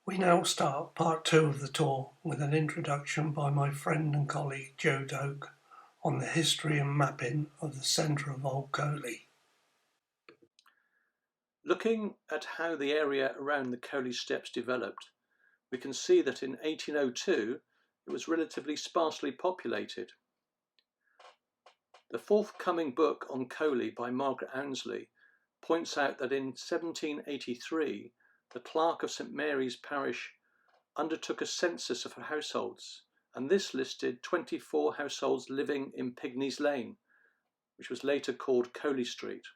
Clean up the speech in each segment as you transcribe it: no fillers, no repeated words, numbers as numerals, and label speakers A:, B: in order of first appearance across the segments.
A: We now start part two of the tour with an introduction by my friend and colleague Joe Doak on the history and mapping of the centre of Old Coley.
B: Looking at how the area around the Coley Steps developed, we can see that in 1802 it was relatively sparsely populated. The forthcoming book on Coley by Margaret Annesley points out that in 1783 the clerk of St Mary's parish undertook a census of households, and this listed 24 households living in Pigney's Lane, which was later called Coley Street.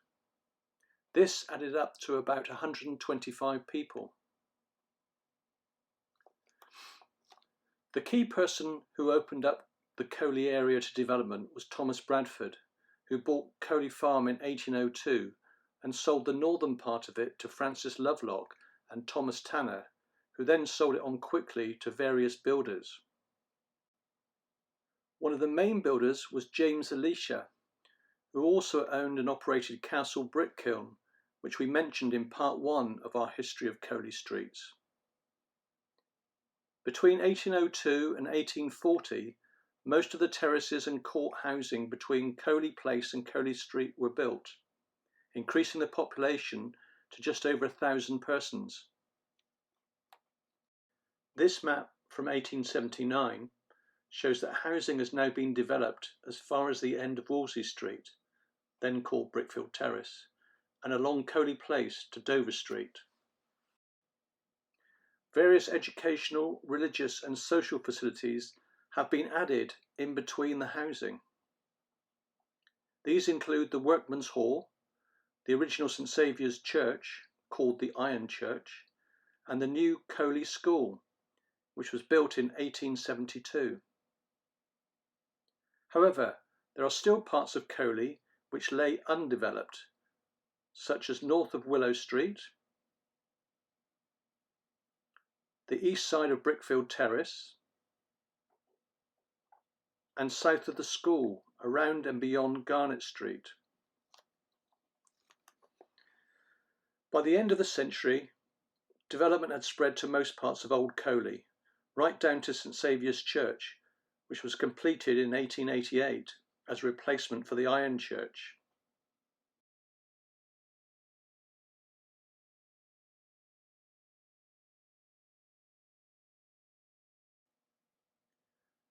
B: This added up to about 125 people. The key person who opened up the Coley area to development was Thomas Bradford, who bought Coley Farm in 1802 and sold the northern part of it to Francis Lovelock and Thomas Tanner, who then sold it on quickly to various builders. One of the main builders was James Elisha, who also owned and operated Castle Brick Kiln, which we mentioned in part one of our history of Coley Streets. Between 1802 and 1840, most of the terraces and court housing between Coley Place and Coley Street were built, increasing the population to just over 1,000 persons. This map from 1879 shows that housing has now been developed as far as the end of Woolsey Street, then called Brickfield Terrace, and along Coley Place to Dover Street. Various educational, religious and social facilities have been added in between the housing. These include the Workmen's Hall, the original St Saviour's Church, called the Iron Church, and the new Coley School, which was built in 1872. However, there are still parts of Coley which lay undeveloped, such as north of Willow Street, the east side of Brickfield Terrace, and south of the school, around and beyond Garnet Street. By the end of the century, development had spread to most parts of Old Coley, right down to St Saviour's Church, which was completed in 1888 as a replacement for the Iron Church.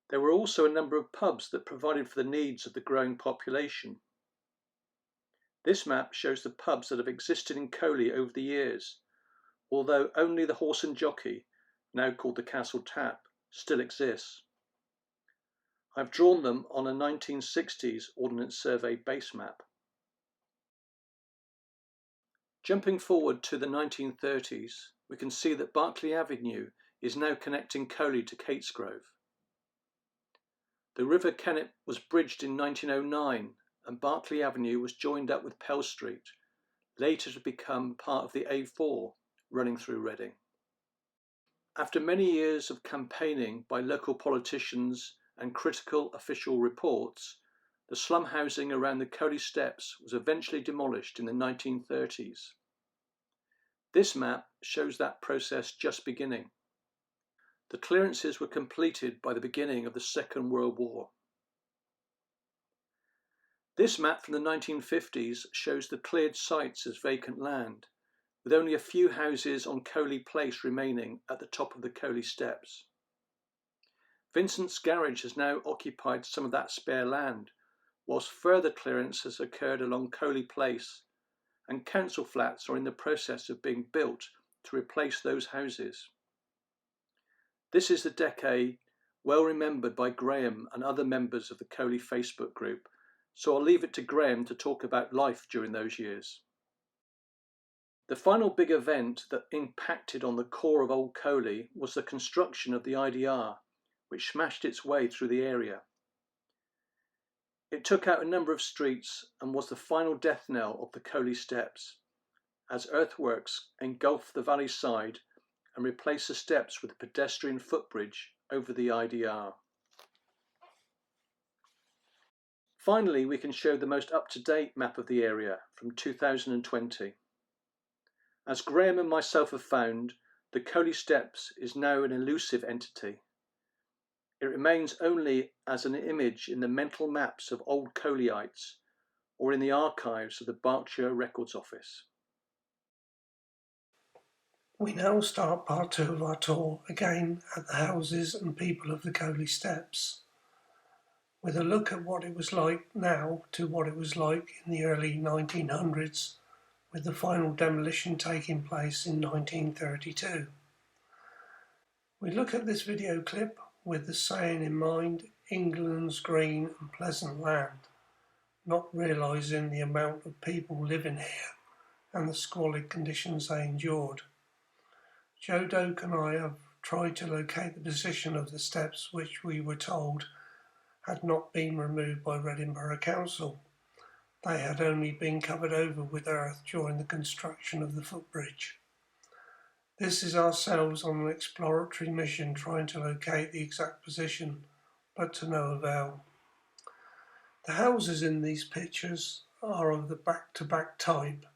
B: There were also a number of pubs that provided for the needs of the growing population. This map shows the pubs that have existed in Coley over the years, although only the Horse and Jockey, now called the Castle Tap, still exists. I've drawn them on a 1960s Ordnance Survey base map. Jumping forward to the 1930s, we can see that Berkeley Avenue is now connecting Coley to Catesgrove. The River Kennet was bridged in 1909 and Berkeley Avenue was joined up with Pell Street, later to become part of the A4 running through Reading. After many years of campaigning by local politicians and critical official reports, the slum housing around the Coley Steps was eventually demolished in the 1930s. This map shows that process just beginning. The clearances were completed by the beginning of the Second World War. This map from the 1950s shows the cleared sites as vacant land, with only a few houses on Coley Place remaining at the top of the Coley Steps. Vincent's Garage has now occupied some of that spare land, whilst further clearance has occurred along Coley Place, and council flats are in the process of being built to replace those houses. This is the decade well remembered by Graham and other members of the Coley Facebook group, so I'll leave it to Graham to talk about life during those years. The final big event that impacted on the core of Old Coley was the construction of the IDR, which smashed its way through the area. It took out a number of streets and was the final death knell of the Coley Steps, as earthworks engulfed the valley side and replaced the steps with a pedestrian footbridge over the IDR. Finally, we can show the most up-to-date map of the area from 2020. As Graham and myself have found, the Coley Steps is now an elusive entity. It remains only as an image in the mental maps of old Coleyites or in the archives of the Berkshire Records Office.
A: We now start part 2 of our tour, again at the houses and people of the Coley Steps, with a look at what it was like now to what it was like in the early 1900s, with the final demolition taking place in 1932. We look at this video clip with the saying in mind, England's green and pleasant land, not realising the amount of people living here and the squalid conditions they endured. Joe Doak and I have tried to locate the position of the steps which we were told had not been removed by Reading Borough Council. They had only been covered over with earth during the construction of the footbridge. This is ourselves on an exploratory mission trying to locate the exact position, but to no avail. The houses in these pictures are of the back-to-back type,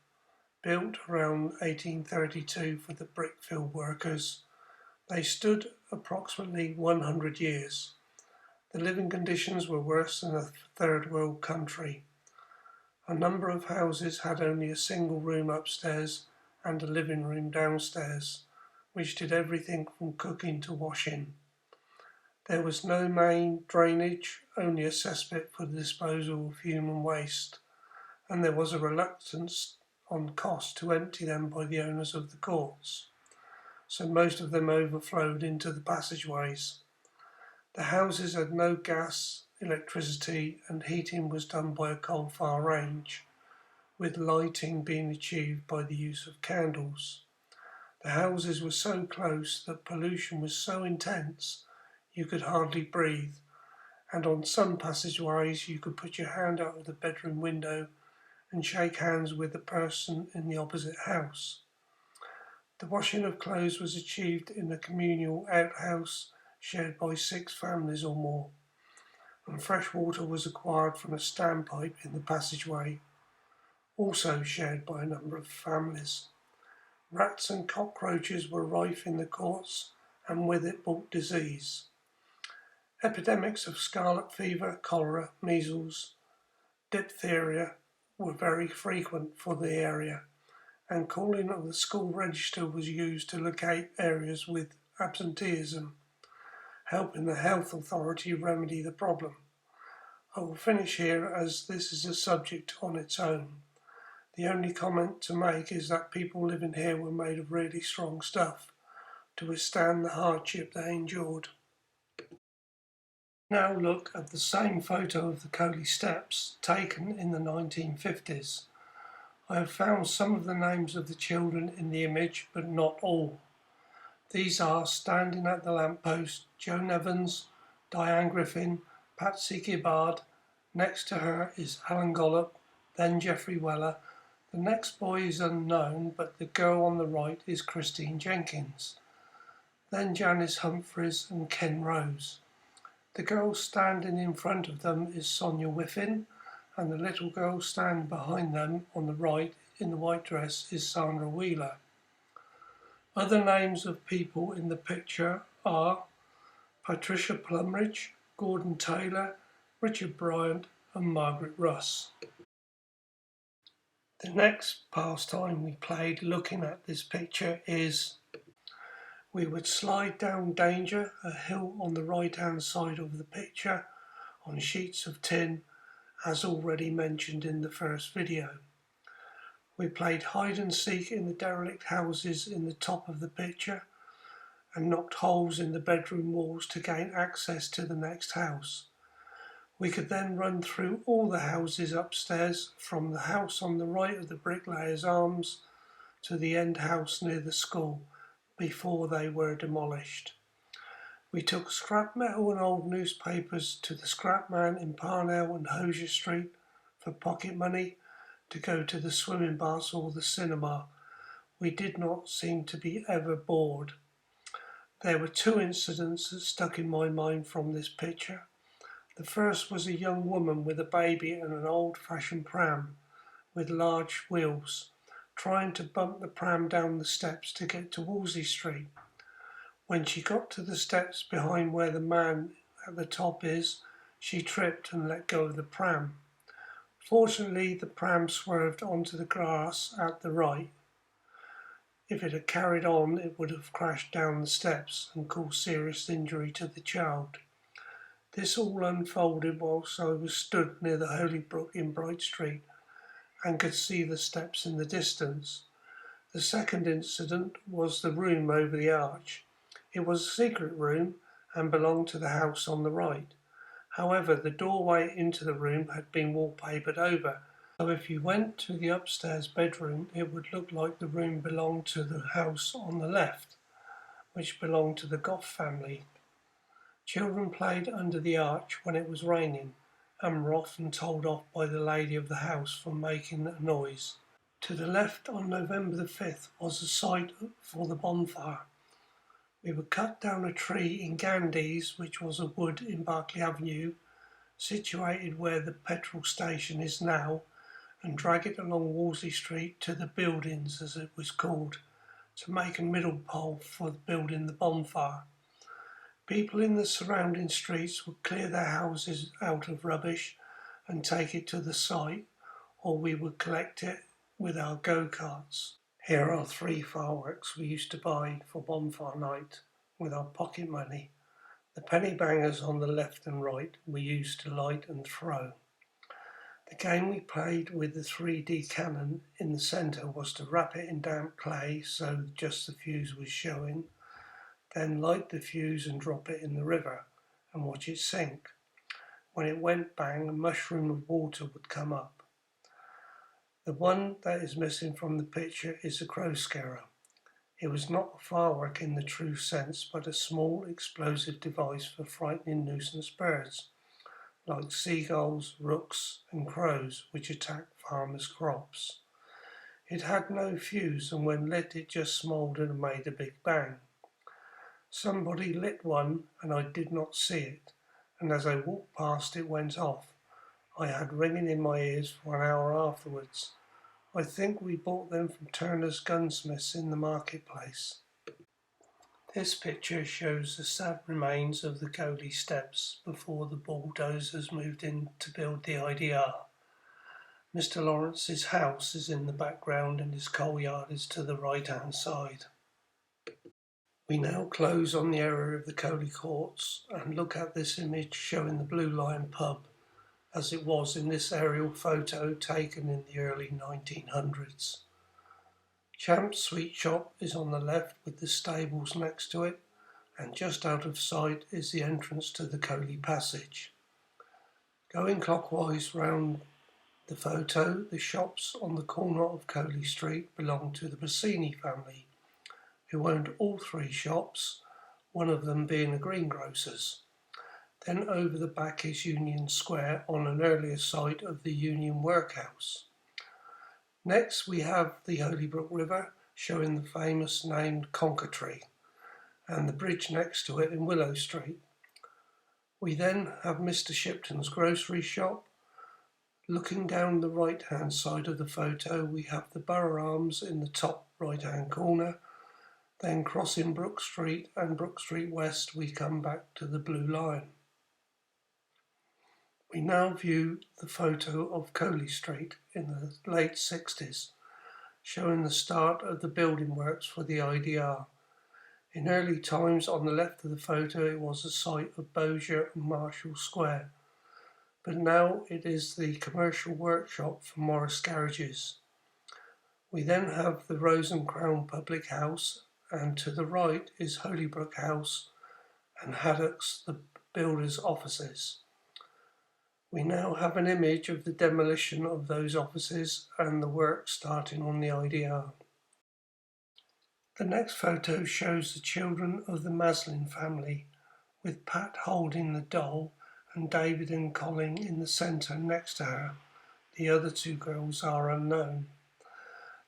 A: built around 1832 for the Brickfield workers. They stood approximately 100 years. The living conditions were worse than a third world country. A number of houses had only a single room upstairs and a living room downstairs, which did everything from cooking to washing. There was no main drainage, only a cesspit for the disposal of human waste, and there was a reluctance on cost to empty them by the owners of the courts, so most of them overflowed into the passageways. The houses had no gas, electricity, and heating was done by a coal-fire range, with lighting being achieved by the use of candles. The houses were so close that pollution was so intense you could hardly breathe, and on some passageways you could put your hand out of the bedroom window and shake hands with the person in the opposite house. The washing of clothes was achieved in a communal outhouse shared by 6 families or more, and fresh water was acquired from a standpipe in the passageway, also shared by a number of families. Rats and cockroaches were rife in the courts, and with it brought disease. Epidemics of scarlet fever, cholera, measles, diphtheria were very frequent for the area, and calling of the school register was used to locate areas with absenteeism, helping the health authority remedy the problem. I will finish here as this is a subject on its own. The only comment to make is that people living here were made of really strong stuff to withstand the hardship they endured. Now look at the same photo of the Coley Steps taken in the 1950s. I have found some of the names of the children in the image, but not all. These are, standing at the lamppost, Joan Evans, Diane Griffin, Patsy Gibbard. Next to her is Alan Gollop, then Geoffrey Weller. The next boy is unknown, but the girl on the right is Christine Jenkins. Then Janice Humphreys and Ken Rose. The girl standing in front of them is Sonia Whiffin, and the little girl standing behind them on the right in the white dress is Sandra Wheeler. Other names of people in the picture are Patricia Plumridge, Gordon Taylor, Richard Bryant and Margaret Russ. The next pastime we played looking at this picture is we would slide down Danger, a hill on the right hand side of the picture, on sheets of tin, as already mentioned in the first video. We played hide and seek in the derelict houses in the top of the picture and knocked holes in the bedroom walls to gain access to the next house. We could then run through all the houses upstairs, from the house on the right of the Bricklayers Arms to the end house near the school, before they were demolished. We took scrap metal and old newspapers to the scrap man in Parnell and Hosier Street for pocket money to go to the swimming baths or the cinema. We did not seem to be ever bored. There were 2 incidents that stuck in my mind from this picture. The first was a young woman with a baby and an old-fashioned pram with large wheels, trying to bump the pram down the steps to get to Woolsey Street. When she got to the steps behind where the man at the top is, she tripped and let go of the pram. Fortunately, the pram swerved onto the grass at the right. If it had carried on, it would have crashed down the steps and caused serious injury to the child. This all unfolded whilst I was stood near the Holy Brook in Bright Street and could see the steps in the distance. The second incident was the room over the arch. It was a secret room and belonged to the house on the right. However, the doorway into the room had been wallpapered over, so if you went to the upstairs bedroom, it would look like the room belonged to the house on the left, which belonged to the Goff family. Children played under the arch when it was raining and were often told off by the lady of the house for making a noise. To the left on November the 5th was a site for the bonfire. We would cut down a tree in Gandy's, which was a wood in Berkeley Avenue, situated where the petrol station is now, and drag it along Woolsey Street to the buildings, as it was called, to make a middle pole for building the bonfire. People in the surrounding streets would clear their houses out of rubbish and take it to the site, or we would collect it with our go-karts. Here are 3 fireworks we used to buy for bonfire night with our pocket money. The penny bangers on the left and right we used to light and throw. The game we played with the 3D cannon in the centre was to wrap it in damp clay so just the fuse was showing, then light the fuse and drop it in the river and watch it sink. When it went bang, a mushroom of water would come up. The one that is missing from the picture is a crow scarer. It was not a firework in the true sense, but a small explosive device for frightening nuisance birds, like seagulls, rooks and crows, which attack farmers' crops. It had no fuse, and when lit it just smouldered and made a big bang. Somebody lit one and I did not see it, and as I walked past it went off. I had ringing in my ears for an hour afterwards. I think we bought them from Turner's Gunsmiths in the marketplace. This picture shows the sad remains of the Coley Steps before the bulldozers moved in to build the IDR. Mr. Lawrence's house is in the background and his coal yard is to the right-hand side. We now close on the area of the Coley Courts and look at this image showing the Blue Lion pub as it was in this aerial photo taken in the early 1900s. Champ's Sweet Shop is on the left with the stables next to it, and just out of sight is the entrance to the Coley Passage. Going clockwise round the photo, the shops on the corner of Coley Street belong to the Bassini family, who owned all 3 shops, one of them being a greengrocer's. Then over the back is Union Square on an earlier site of the Union Workhouse. Next we have the Holybrook River, showing the famous named Conker Tree, and the bridge next to it in Willow Street. We then have Mr. Shipton's grocery shop. Looking down the right-hand side of the photo, we have the Borough Arms in the top right-hand corner. Then crossing Brook Street and Brook Street West, we come back to the Blue Line. We now view the photo of Coley Street in the late 60s, showing the start of the building works for the IDR. In early times, on the left of the photo, it was the site of Bossier and Marshall Square, but now it is the commercial workshop for Morris Garages. We then have the Rose and Crown Public House, and to the right is Holybrook House and Haddock's, the builder's offices. We now have an image of the demolition of those offices and the work starting on the IDR. The next photo shows the children of the Maslin family, with Pat holding the doll and David and Colin in the centre next to her. The other 2 girls are unknown.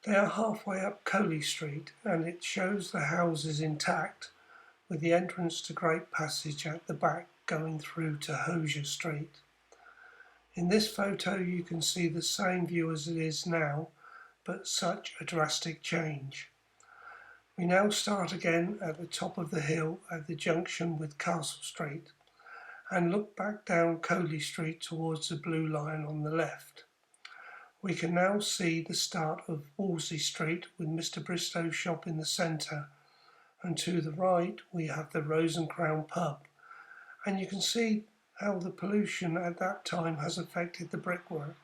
A: They are halfway up Coley Street, and it shows the houses intact, with the entrance to Great Passage at the back going through to Hosier Street. In this photo you can see the same view as it is now, but such a drastic change. We now start again at the top of the hill at the junction with Castle Street and look back down Coley Street towards the Blue Lion on the left. We can now see the start of Woolsey Street with Mr. Bristow's shop in the centre, and to the right we have the Rose and Crown pub, and you can see how the pollution at that time has affected the brickwork.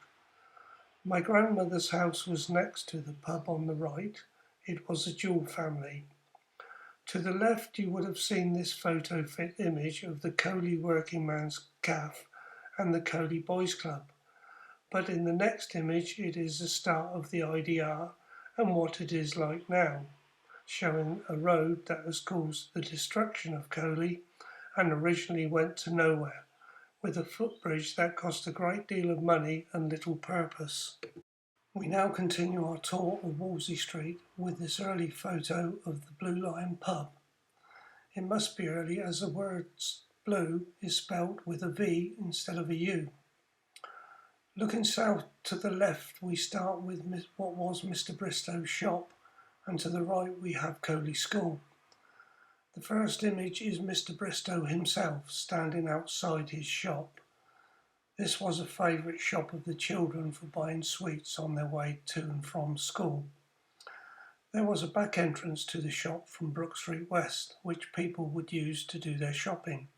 A: My grandmother's house was next to the pub on the right. It was a dual family. To the left you would have seen this photo fit image of the Coley Working Man's Cafe and the Coley Boys Club. But in the next image it is the start of the IDR and what it is like now, showing a road that has caused the destruction of Coley and originally went to nowhere, with a footbridge that cost a great deal of money and little purpose. We now continue our tour of Woolsey Street with this early photo of the Blue Lion pub. It must be early as the word blue is spelt with a V instead of a U. Looking south to the left we start with what was Mr. Bristow's shop, and to the right we have Coley School. The first image is Mr. Bristow himself standing outside his shop. This was a favourite shop of the children for buying sweets on their way to and from school. There was a back entrance to the shop from Brook Street West, which people would use to do their shopping.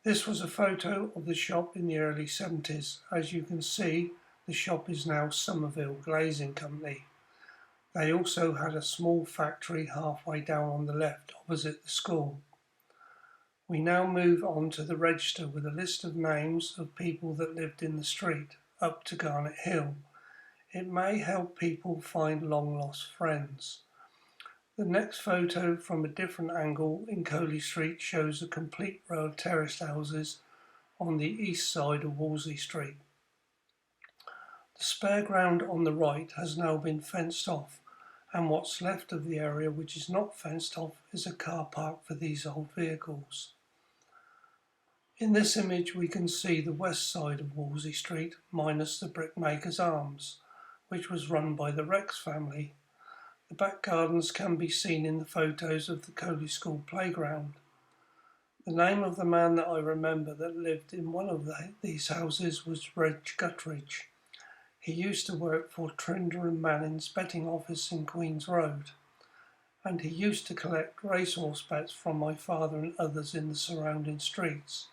A: This was a photo of the shop in the early 70s. As you can see, the shop is now Somerville Glazing Company. They also had a small factory halfway down on the left, opposite the school. We now move on to the register with a list of names of people that lived in the street, up to Garnet Hill. It may help people find long lost friends. The next photo from a different angle in Coley Street shows a complete row of terraced houses on the east side of Woolsey Street. The spare ground on the right has now been fenced off, and what's left of the area which is not fenced off is a car park for these old vehicles. In this image we can see the west side of Wolsey Street minus the Brickmaker's Arms, which was run by the Rex family. The back gardens can be seen in the photos of the Coley School playground. The name of the man that I remember that lived in one of these houses was Reg Guttridge. He used to work for Trinder and Manning's betting office in Queen's Road, and he used to collect racehorse bets from my father and others in the surrounding streets.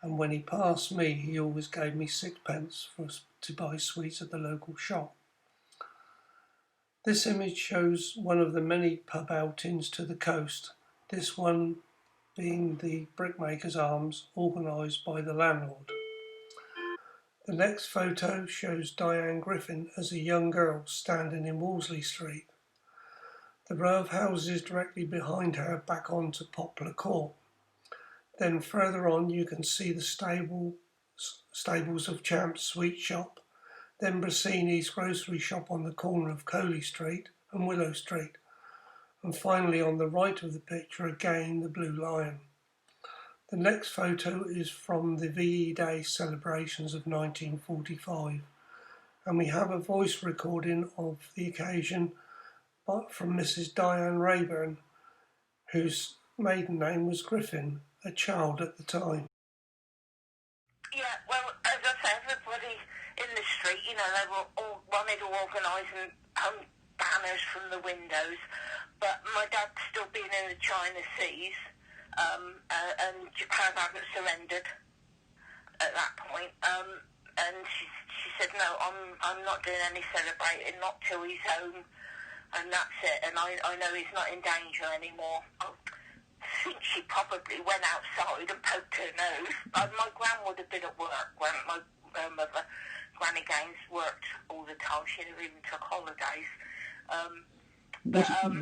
A: And when he passed me, he always gave me sixpence to buy sweets at the local shop. This image shows one of the many pub outings to the coast, this one being the Brickmaker's Arms, organised by the landlord. The next photo shows Diane Griffin as a young girl standing in Wolseley Street. The row of houses directly behind her back onto Poplar Court. Then further on you can see the stables of Champ's Sweet Shop, then Brassini's grocery shop on the corner of Coley Street and Willow Street, and finally on the right of the picture again the Blue Lion. The next photo is from the VE Day celebrations of 1945, and we have a voice recording of the occasion from Mrs. Diane Rayburn, whose maiden name was Griffin, a child at the time.
C: Yeah, well, as I say, everybody in the street, you know, they were all wanted to organise and hung banners from the windows, but my dad still being in the China Seas, and Japan hadn't surrendered at that point, and she said, no, I'm not doing any celebrating, not till he's home, and that's it, and I know he's not in danger anymore. I think she probably went outside and poked her nose. My gran would have been at work. My mother, Granny Gaines, worked all the time. She never even took holidays.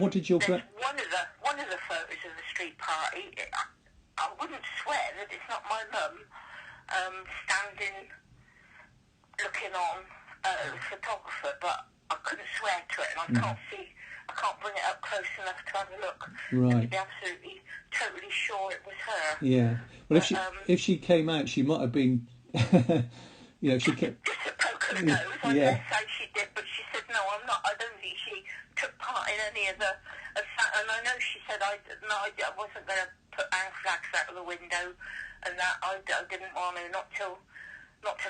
B: What did your
C: one of the photos of the street party? I wouldn't swear that it's not my mum standing, looking on the photographer, but I couldn't swear to it, and I can't bring it up close enough to have a look.
B: Right.
C: To be absolutely, totally sure it was her.
B: Yeah. Well, if she came out, she might have been, you know, she kept.
C: Just a poke of nose. I dare say she did, but she said, no, any of the, and I know she said I wasn't going to put hang flags out of the window, and that I didn't want to, not till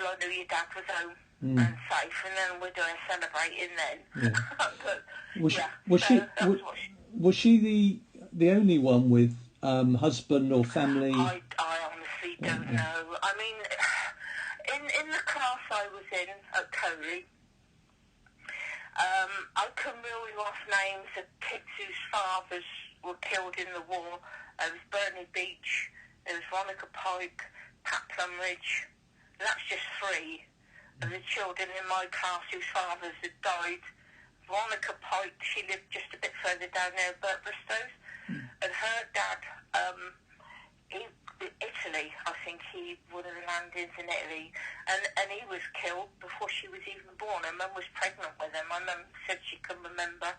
C: I knew your dad was home and safe, and then we're doing celebrating then.
D: Yeah.
C: But,
D: was she the only one with husband or family?
C: I honestly don't know. I mean, in the class I was in at Coley, I can reel you off names of kids whose fathers were killed in the war. There was Bernie Beach, there was Veronica Pike, Pat Plumridge. That's just 3 of the children in my class whose fathers had died. Veronica Pike, she lived just a bit further down there, Bert Bristow's, and her dad, Italy, I think he would have landed in Italy, and he was killed before she was even born. Her mum was pregnant with him. My mum said she can remember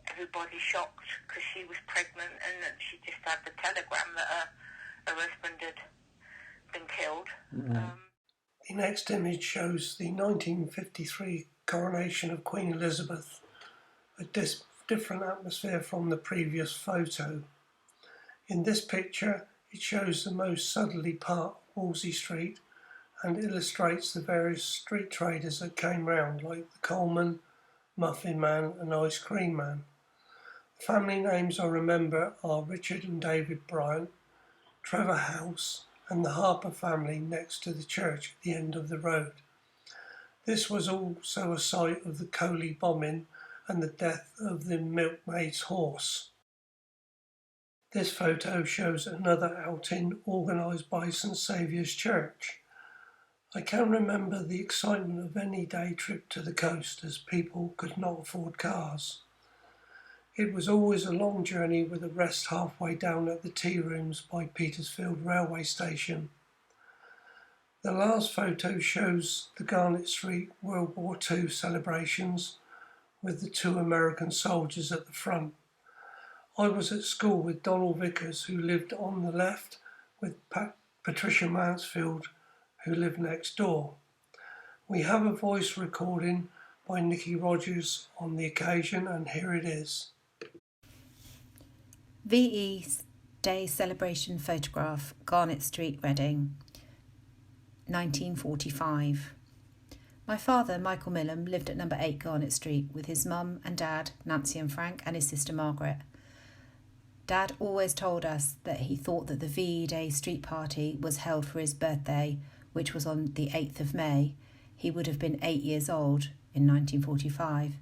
C: everybody shocked because she was pregnant, and that she just had the telegram that her husband had been killed.
A: The next image shows the 1953 coronation of Queen Elizabeth, a different atmosphere from the previous photo. In this picture, it shows the most southerly part of Woolsey Street and illustrates the various street traders that came round, like the Coleman, Muffin Man and Ice Cream Man. The family names I remember are Richard and David Bryant, Trevor House, and the Harper family next to the church at the end of the road. This was also a site of the Coley bombing and the death of the milkmaid's horse. This photo shows another outing organised by St Saviour's Church. I can remember the excitement of any day trip to the coast as people could not afford cars. It was always a long journey with a rest halfway down at the tea rooms by Petersfield railway station. The last photo shows the Garnet Street World War II celebrations with the 2 American soldiers at the front. I was at school with Donald Vickers, who lived on the left, with Patricia Mansfield, who lived next door. We have a voice recording by Nicky Rogers on the occasion, and here it is.
E: VE Day Celebration Photograph, Garnet Street, Reading, 1945. My father, Michael Millam, lived at number 8 Garnet Street with his mum and dad, Nancy and Frank, and his sister Margaret. Dad always told us that he thought that the VE Day street party was held for his birthday, which was on the 8th of May. He would have been 8 years old in 1945.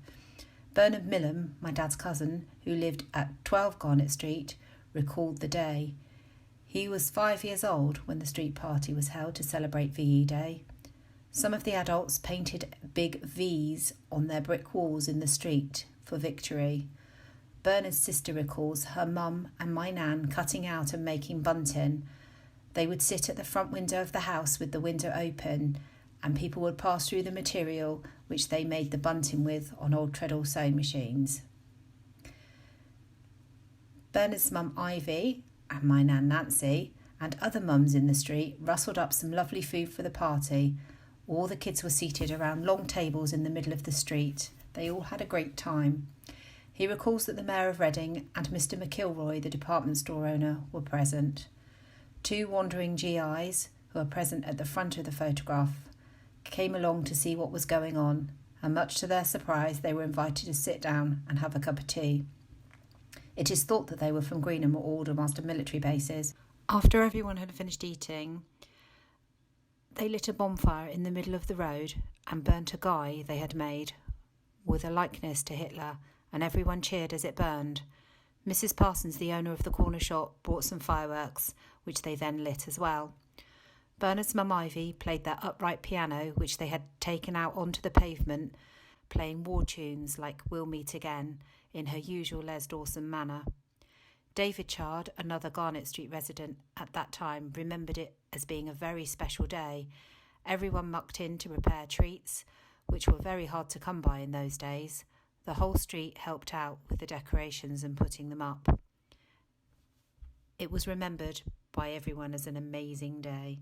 E: Bernard Millam, my dad's cousin, who lived at 12 Garnet Street, recalled the day. He was 5 years old when the street party was held to celebrate VE Day. Some of the adults painted big V's on their brick walls in the street for victory. Bernard's sister recalls her mum and my nan cutting out and making bunting. They would sit at the front window of the house with the window open, and people would pass through the material which they made the bunting with on old treadle sewing machines. Bernard's mum Ivy and my nan Nancy and other mums in the street rustled up some lovely food for the party. All the kids were seated around long tables in the middle of the street. They all had a great time. He recalls that the Mayor of Reading and Mr McIlroy, the department store owner, were present. 2 wandering GIs, who are present at the front of the photograph, came along to see what was going on, and much to their surprise they were invited to sit down and have a cup of tea. It is thought that they were from Greenham or Aldermaster military bases. After everyone had finished eating, they lit a bonfire in the middle of the road and burnt a guy they had made with a likeness to Hitler, and everyone cheered as it burned. Mrs Parsons, the owner of the corner shop, bought some fireworks, which they then lit as well. Bernard's mum Ivy played their upright piano, which they had taken out onto the pavement, playing war tunes like We'll Meet Again in her usual Les Dawson manner. David Chard, another Garnet Street resident at that time, remembered it as being a very special day. Everyone mucked in to prepare treats, which were very hard to come by in those days. The whole street helped out with the decorations and putting them up. It was remembered by everyone as an amazing day.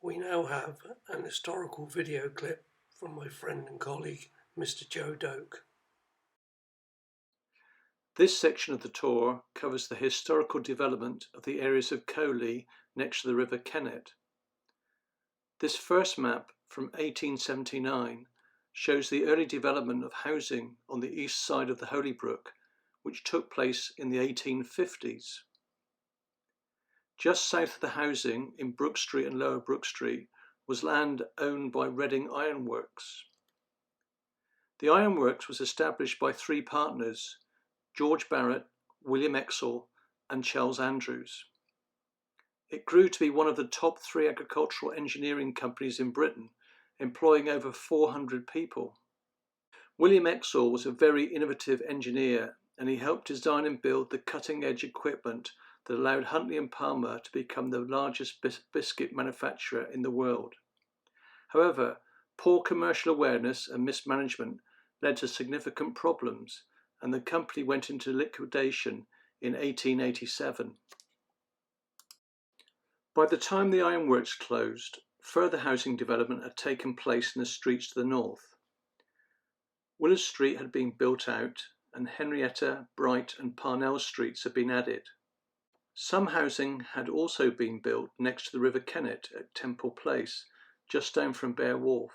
A: We now have an historical video clip from my friend and colleague, Mr Joe Doak.
B: This section of the tour covers the historical development of the areas of Coley next to the River Kennet. This first map from 1879 shows the early development of housing on the east side of the Holybrook, which took place in the 1850s. Just south of the housing in Brook Street and Lower Brook Street was land owned by Reading Iron Works. The ironworks was established by three partners, George Barrett, William Exall and Charles Andrews. It grew to be one of the top three agricultural engineering companies in Britain, employing over 400 people. William Exall was a very innovative engineer, and he helped design and build the cutting-edge equipment that allowed Huntley and Palmer to become the largest biscuit manufacturer in the world. However, poor commercial awareness and mismanagement led to significant problems, and the company went into liquidation in 1887. By the time the ironworks closed, further housing development had taken place in the streets to the north. Woolsey Street had been built out, and Henrietta, Bright and Parnell Streets had been added. Some housing had also been built next to the River Kennet at Temple Place, just down from Bear Wharf.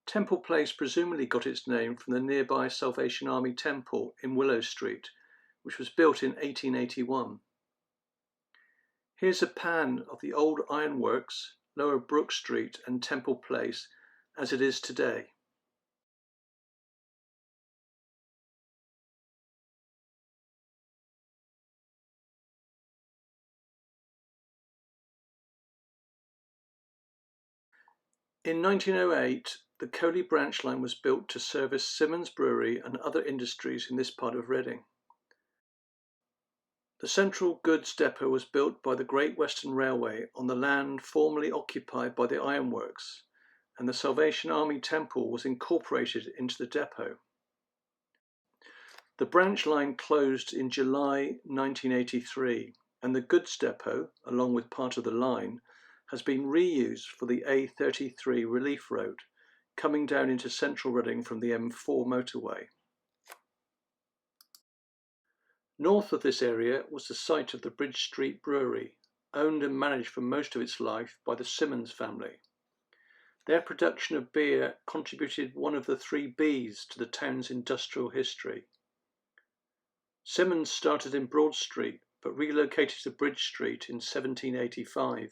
B: Temple Place presumably got its name from the nearby Salvation Army Temple in Willow Street, which was built in 1881. Here's a pan of the old ironworks, Lower Brook Street and Temple Place as it is today. In 1908, the Coley branch line was built to service Simmons Brewery and other industries in this part of Reading. The central goods depot was built by the Great Western Railway on the land formerly occupied by the ironworks, and the Salvation Army Temple was incorporated into the depot. The branch line closed in July 1983, and the goods depot, along with part of the line, has been reused for the A33 relief road, coming down into central Reading from the M4 motorway. North of this area was the site of the Bridge Street Brewery, owned and managed for most of its life by the Simmons family. Their production of beer contributed one of the three Bs to the town's industrial history. Simmons started in Broad Street, but relocated to Bridge Street in 1785,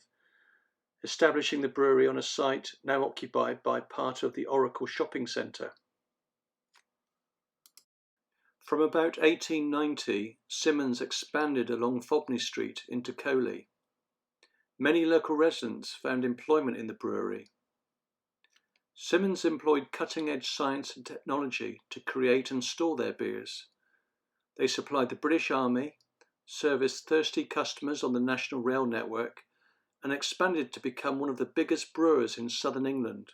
B: establishing the brewery on a site now occupied by part of the Oracle shopping centre. From about 1890, Simmons expanded along Fobney Street into Coley. Many local residents found employment in the brewery. Simmons employed cutting-edge science and technology to create and store their beers. They supplied the British Army, serviced thirsty customers on the National Rail network, and expanded to become one of the biggest brewers in southern England.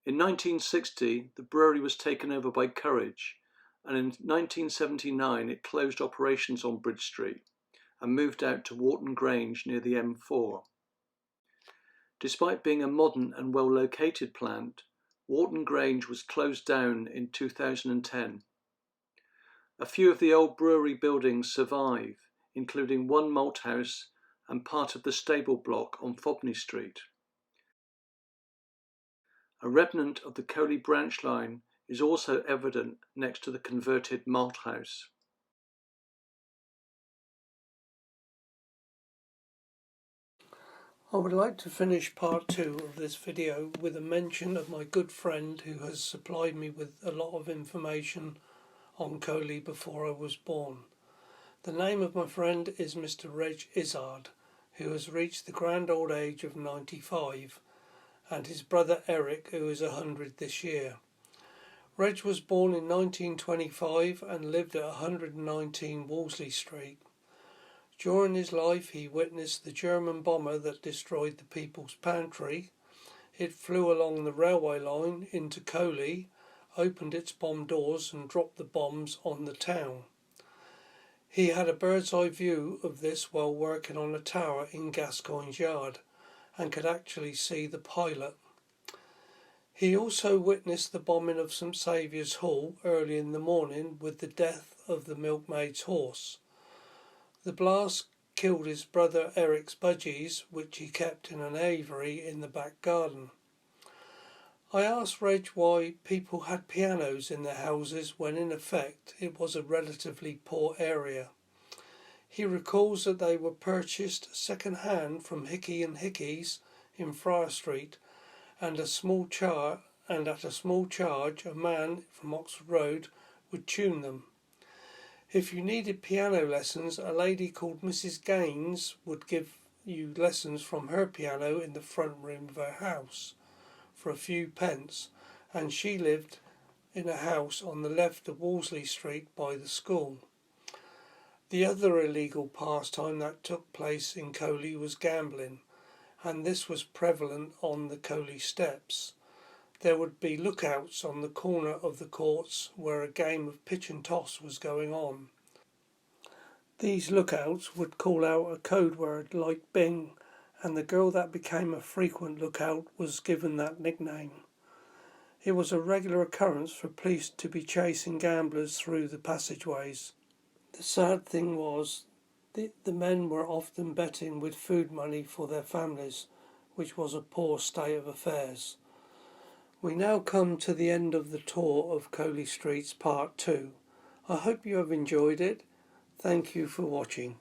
B: In 1960, the brewery was taken over by Courage, and in 1979 it closed operations on Bridge Street and moved out to Wharton Grange near the M4. Despite being a modern and well-located plant, Wharton Grange was closed down in 2010. A few of the old brewery buildings survive, including one malt house and part of the stable block on Fobney Street. A remnant of the Coley branch line is also evident next to the converted malt house.
A: I would like to finish part 2 of this video with a mention of my good friend who has supplied me with a lot of information on Coley before I was born. The name of my friend is Mr. Reg Izzard, who has reached the grand old age of 95, and his brother Eric, who is 100 this year. Reg was born in 1925 and lived at 119 Wolsey Street. During his life he witnessed the German bomber that destroyed the People's Pantry. It flew along the railway line into Coley, opened its bomb doors and dropped the bombs on the town. He had a bird's eye view of this while working on a tower in Gascoigne's Yard, and could actually see the pilot. He also witnessed the bombing of St Saviour's Hall early in the morning with the death of the milkmaid's horse. The blast killed his brother Eric's budgies, which he kept in an aviary in the back garden. I asked Reg why people had pianos in their houses when in effect it was a relatively poor area. He recalls that they were purchased second hand from Hickey and Hickey's in Friar Street, and at a small charge a man from Oxford Road would tune them. If you needed piano lessons, a lady called Mrs. Gaines would give you lessons from her piano in the front room of her house for a few pence, and she lived in a house on the left of Wolsey Street by the school. The other illegal pastime that took place in Coley was gambling, and this was prevalent on the Coley steps. There would be lookouts on the corner of the courts where a game of pitch and toss was going on. These lookouts would call out a code word like Bing, and the girl that became a frequent lookout was given that nickname. It was a regular occurrence for police to be chasing gamblers through the passageways. The sad thing was, the men were often betting with food money for their families, which was a poor state of affairs. We now come to the end of the tour of Coley Street's Part 2. I hope you have enjoyed it. Thank you for watching.